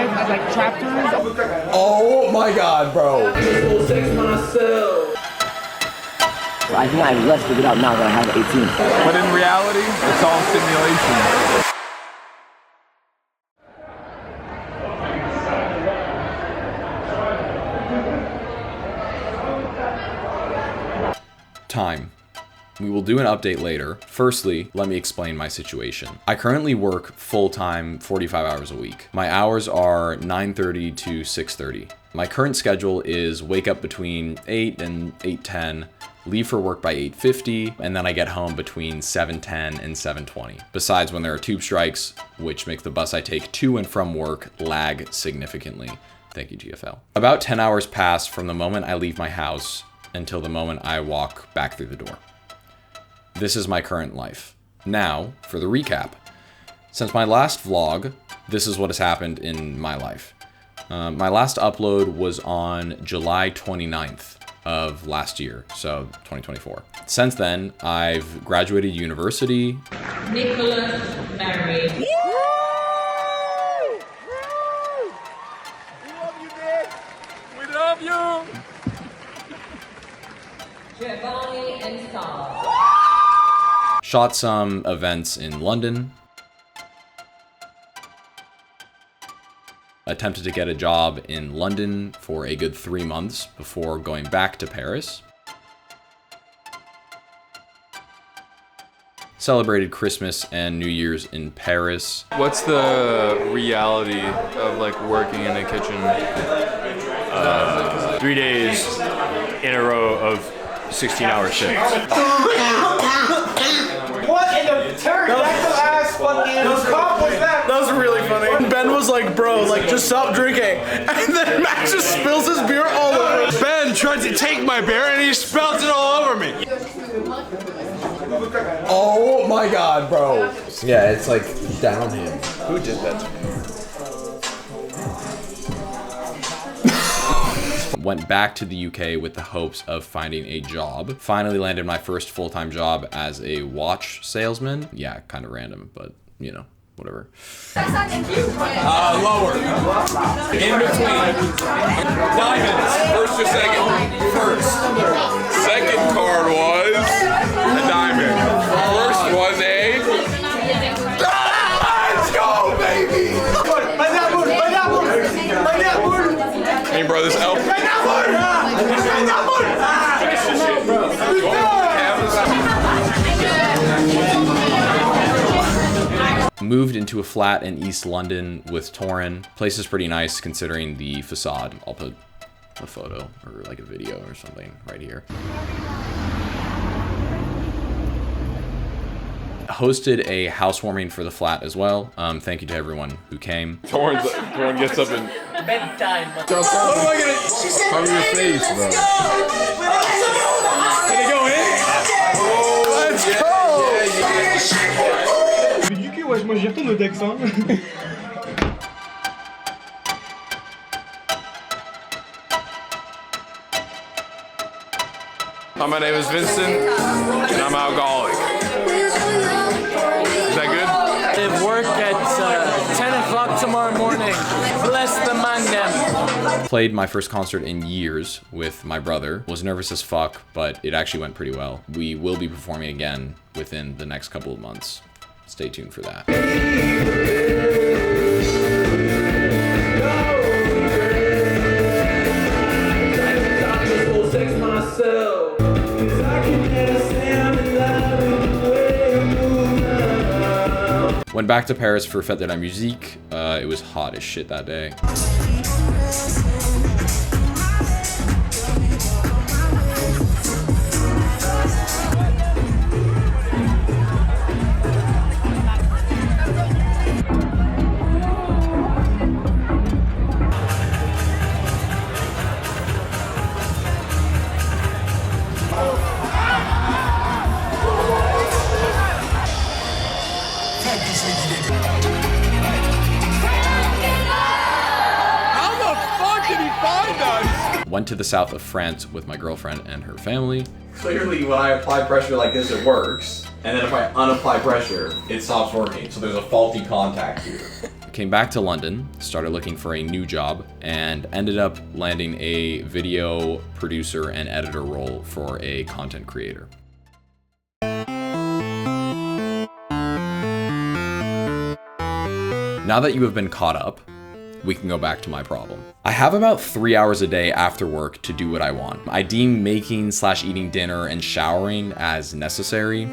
5 like chapters. Oh my god, bro. I think I have less figured out now that I have 18. But in reality, it's all simulation. Time. We will do an update later. Firstly, let me explain my situation. I currently work full-time 45 hours a week. My hours are 9:30 to 6:30. My current schedule is wake up between 8 and 8:10, leave for work by 8:50, and then I get home between 7:10 and 7:20. Besides when there are tube strikes, which make the bus I take to and from work lag significantly. Thank you, GFL. About 10 hours pass from the moment I leave my house until the moment I walk back through the door. This is my current life. Now, for the recap. Since my last vlog, this is what has happened in my life. My last upload was on July 29th of last year, so 2024. Since then, I've graduated university. NicolasMerry. We love you, Nick. We love you. Insta. Shot some events in London. Attempted to get a job in London for a good 3 months before going back to Paris. Celebrated Christmas and New Year's in Paris. What's the reality of like working in a kitchen 3 days in a row of 16-hour shifts? What in the pterodactyl ass fucking cop was that? That was really funny. Ben was like, bro, like, just stop drinking. And then Max just spills his beer all over. Ben tried to take my beer and he spilled it all over me. Oh my god, bro. Yeah, it's like down him. Who did that to me? Went back to the UK with the hopes of finding a job. Finally landed my first full-time job as a watch salesman. Yeah, kind of random, but you know, whatever. Lower. In between. Diamonds. First or second? First. Second card was a diamond. First was a... Let's go, baby! Hey, bro, this elf... Moved into a flat in East London with Torin. Place is pretty nice considering the facade. I'll put a photo or like a video or something right here. Hosted a housewarming for the flat as well. Thank you to everyone who came. Torin gets up and... Bedtime. What am I gonna... Cover your face, bro. Did it go in? Oh, let's go! Mais du cul, ouais, moi j'y retourne au Dex, hein. Hi, my name is Vincent, and I'm alcoholic. Is that good? They have work at 10 o'clock tomorrow morning. Bless the man them. Played my first concert in years with my brother. Was nervous as fuck, but it actually went pretty well. We will be performing again within the next couple of months. Stay tuned for that. Went back to Paris for Fête de la Musique. It was hot as shit that day. Went to the south of France with my girlfriend and her family. Clearly, when I apply pressure like this, it works. And then if I unapply pressure, it stops working. So there's a faulty contact here. came back to London, started looking for a new job, and ended up landing a video producer and editor role for a content creator. Now that you have been caught up, we can go back to my problem. I have about 3 hours a day after work to do what I want. I deem making/eating dinner and showering as necessary.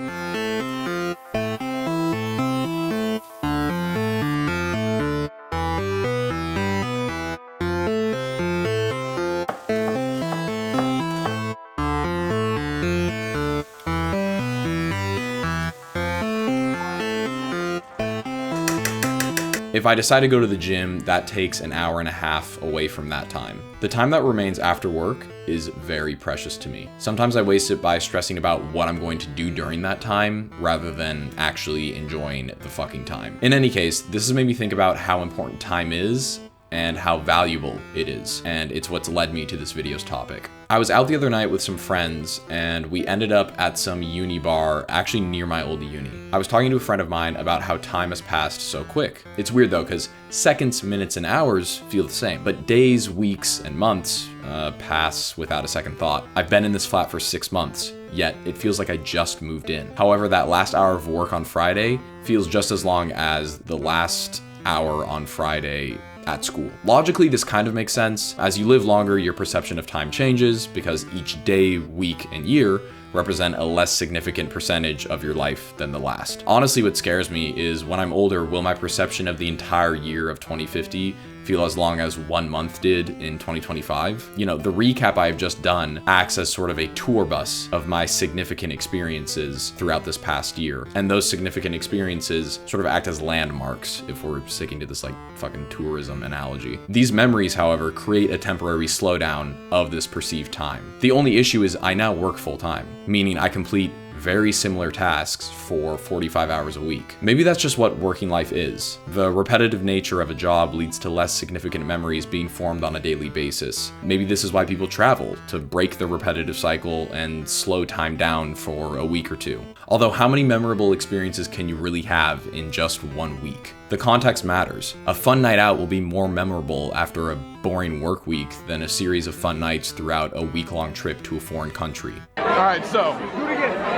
If I decide to go to the gym, that takes an hour and a half away from that time. The time that remains after work is very precious to me. Sometimes I waste it by stressing about what I'm going to do during that time, rather than actually enjoying the fucking time. In any case, this has made me think about how important time is and how valuable it is, and it's what's led me to this video's topic. I was out the other night with some friends, and we ended up at some uni bar actually near my old uni. I was talking to a friend of mine about how time has passed so quick. It's weird though, because seconds, minutes, and hours feel the same, but days, weeks, and months pass without a second thought. I've been in this flat for 6 months, yet it feels like I just moved in. However, that last hour of work on Friday feels just as long as the last hour on Friday at school. Logically, this kind of makes sense. As you live longer, your perception of time changes because each day, week, and year represent a less significant percentage of your life than the last. Honestly, what scares me is when I'm older, will my perception of the entire year of 2050 feel as long as 1 month did in 2025? You know, the recap I've just done acts as sort of a tour bus of my significant experiences throughout this past year. And those significant experiences sort of act as landmarks, if we're sticking to this like fucking tourism analogy. These memories, however, create a temporary slowdown of this perceived time. The only issue is I now work full time, meaning I complete very similar tasks for 45 hours a week. Maybe that's just what working life is. The repetitive nature of a job leads to less significant memories being formed on a daily basis. Maybe this is why people travel, to break the repetitive cycle and slow time down for a week or two. Although how many memorable experiences can you really have in just 1 week? The context matters. A fun night out will be more memorable after a boring work week than a series of fun nights throughout a week-long trip to a foreign country. All right, so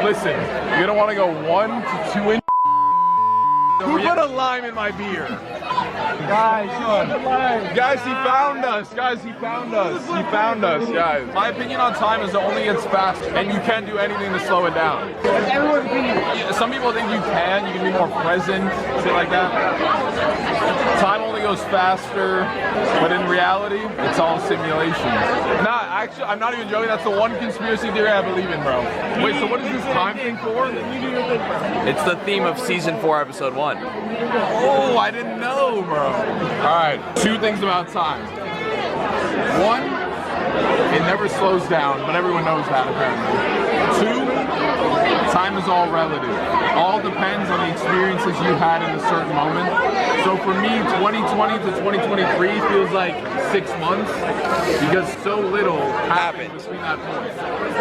listen, you're gonna want to go 1 to 2 inches. Who put a lime in my beer? Guys, he found us. Guys, he found us. He found us, guys. My opinion on time is it only gets fast, and you can't do anything to slow it down. Some people think you can be more present, shit like that. Time only goes faster, but in reality, it's all simulation. Actually, I'm not even joking. That's the one conspiracy theory I believe in, bro. Wait, so what is this time thing for? It's the theme of season 4, episode 1. Oh, I didn't know, bro. All right, 2 things about time. 1, it never slows down, but everyone knows that apparently. 2, time is all relative. All depends on the experiences you had in a certain moment. So for me, 2020 to 2023 feels like 6 months because so little happened between that point.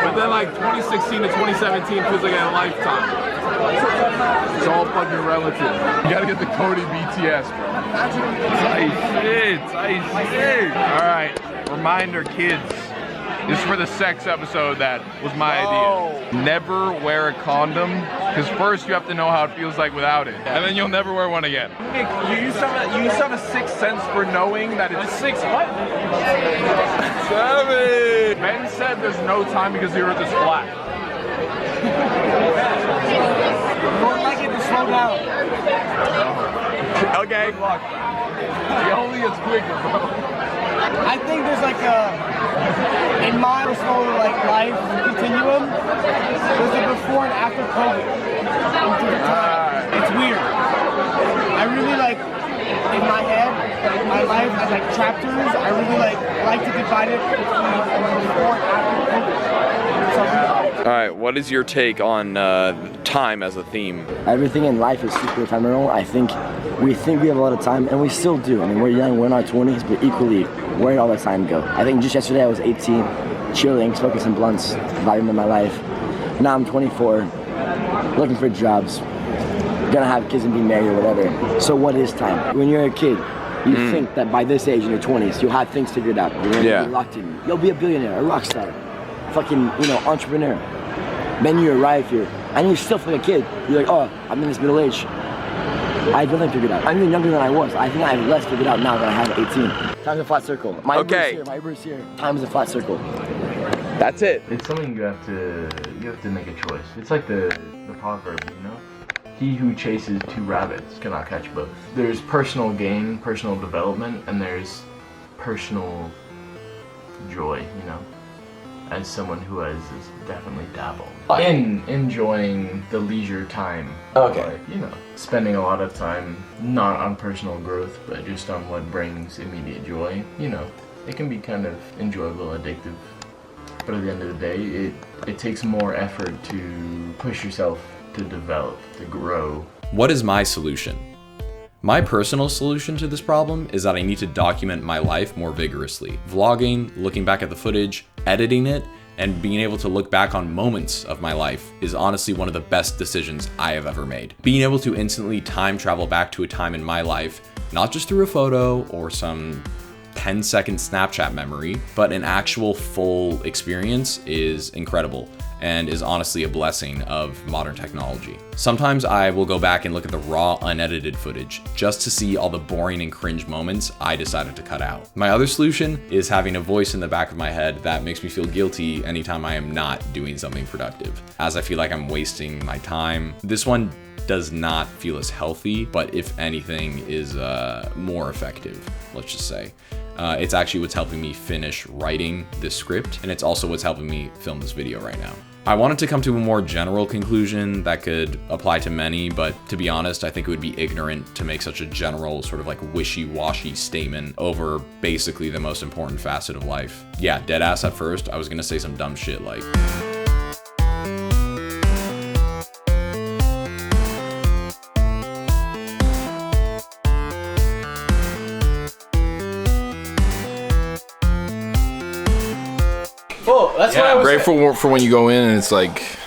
But then like 2016 to 2017 feels like a lifetime. It's all fucking relative. You gotta get the Cody BTS, bro. Tight shit. All right, reminder, kids. This is for the sex episode that was my idea. Never wear a condom, because first you have to know how it feels like without it, and then you'll never wear one again. Nick, you used to have a sixth sense for knowing that it's 6 what? 7! Ben said there's no time because the earth is flat. Don't like it to slow down. Okay. It only gets quicker, bro. I think there's like in my personal life continuum, there's a before and after COVID. It's weird. I really in my head, my life has chapters. I really like to divide it between before and after COVID. All right, what is your take on time as a theme? Everything in life is super ephemeral. I think we have a lot of time, and we still do. I mean, we're young, we're in our 20s, but equally, where did all that time go? I think just yesterday I was 18, chilling, smoking some blunts, vibing with my life. Now I'm 24, looking for jobs, gonna have kids and be married or whatever. So what is time? When you're a kid, you think that by this age in your 20s, you'll have things figured out. You're gonna be locked in. You'll be a billionaire, a rock star, fucking, entrepreneur. Then you arrive here, and you're still fucking a kid. You're like, oh, I'm in this middle age. I have nothing figured out. I'm even younger than I was. I think I have less figured out now than I have at 18. Time's a flat circle. My Uber's here. Time is a flat circle. That's it. It's something you have to make a choice. It's like the proverb, He who chases 2 rabbits cannot catch both. There's personal gain, personal development, and there's personal joy, as someone who has definitely dabbled in enjoying the leisure time. Okay. Like, spending a lot of time not on personal growth, but just on what brings immediate joy. It can be kind of enjoyable, addictive, but at the end of the day, it takes more effort to push yourself to develop, to grow. What is my solution? My personal solution to this problem is that I need to document my life more vigorously. Vlogging, looking back at the footage, editing it, and being able to look back on moments of my life is honestly one of the best decisions I have ever made. Being able to instantly time travel back to a time in my life, not just through a photo or some 10-second Snapchat memory, but an actual full experience is incredible and is honestly a blessing of modern technology. Sometimes I will go back and look at the raw, unedited footage just to see all the boring and cringe moments I decided to cut out. My other solution is having a voice in the back of my head that makes me feel guilty anytime I am not doing something productive, as I feel like I'm wasting my time. This one does not feel as healthy, but if anything is more effective, let's just say. It's actually what's helping me finish writing this script, and it's also what's helping me film this video right now. I wanted to come to a more general conclusion that could apply to many, but to be honest, I think it would be ignorant to make such a general sort of like wishy-washy statement over basically the most important facet of life. Yeah, deadass at first, I was gonna say some dumb shit like, That's what I was Great for when you go in and it's like